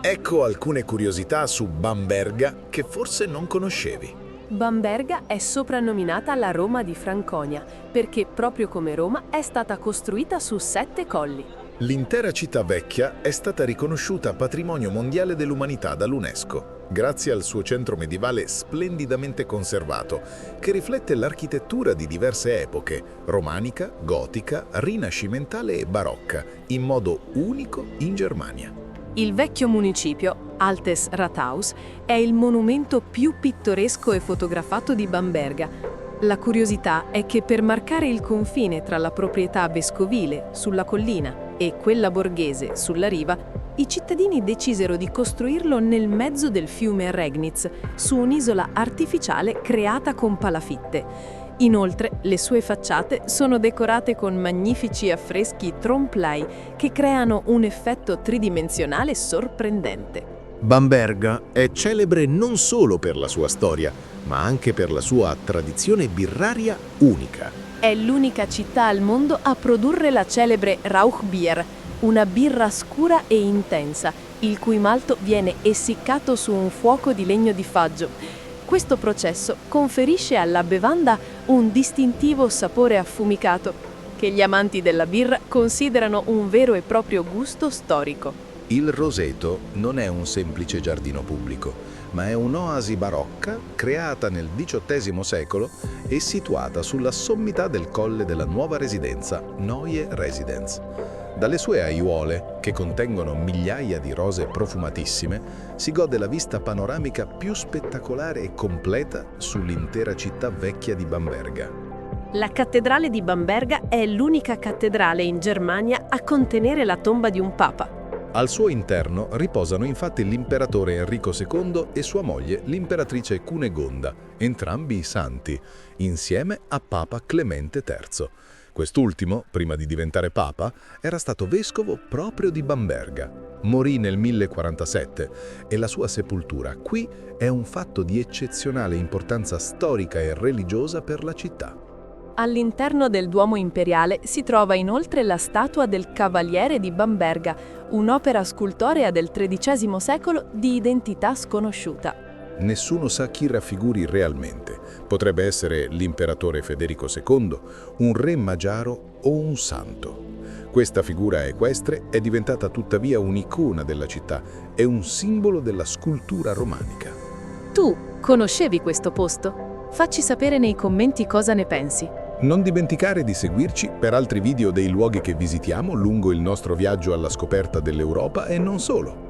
Ecco alcune curiosità su Bamberga che forse non conoscevi. Bamberga è soprannominata la Roma di Franconia, perché proprio come Roma è stata costruita su 7 colli. L'intera città vecchia è stata riconosciuta Patrimonio Mondiale dell'Umanità dall'UNESCO, grazie al suo centro medievale splendidamente conservato, che riflette l'architettura di diverse epoche, romanica, gotica, rinascimentale e barocca, in modo unico in Germania. Il vecchio municipio, Altes Rathaus, è il monumento più pittoresco e fotografato di Bamberga. La curiosità è che per marcare il confine tra la proprietà vescovile, sulla collina, e quella borghese, sulla riva, i cittadini decisero di costruirlo nel mezzo del fiume Regnitz, su un'isola artificiale creata con palafitte. Inoltre, le sue facciate sono decorate con magnifici affreschi trompe-l'œil che creano un effetto tridimensionale sorprendente. Bamberga è celebre non solo per la sua storia, ma anche per la sua tradizione birraria unica. È l'unica città al mondo a produrre la celebre Rauchbier, una birra scura e intensa, il cui malto viene essiccato su un fuoco di legno di faggio. Questo processo conferisce alla bevanda un distintivo sapore affumicato, che gli amanti della birra considerano un vero e proprio gusto storico. Il Roseto non è un semplice giardino pubblico, ma è un'oasi barocca creata nel XVIII secolo e situata sulla sommità del colle della nuova residenza Neue Residenz. Dalle sue aiuole, che contengono migliaia di rose profumatissime, si gode la vista panoramica più spettacolare e completa sull'intera città vecchia di Bamberga. La cattedrale di Bamberga è l'unica cattedrale in Germania a contenere la tomba di un papa. Al suo interno riposano infatti l'imperatore Enrico II e sua moglie, l'imperatrice Cunegonda, entrambi i santi, insieme a Papa Clemente III. Quest'ultimo, prima di diventare papa, era stato vescovo proprio di Bamberga. Morì nel 1047 e la sua sepoltura qui è un fatto di eccezionale importanza storica e religiosa per la città. All'interno del Duomo imperiale si trova inoltre la statua del Cavaliere di Bamberga, un'opera scultorea del XIII secolo di identità sconosciuta. Nessuno sa chi raffiguri realmente. Potrebbe essere l'imperatore Federico II, un re magiaro o un santo. Questa figura equestre è diventata tuttavia un'icona della città e un simbolo della scultura romanica. Tu conoscevi questo posto? Facci sapere nei commenti cosa ne pensi. Non dimenticare di seguirci per altri video dei luoghi che visitiamo lungo il nostro viaggio alla scoperta dell'Europa e non solo.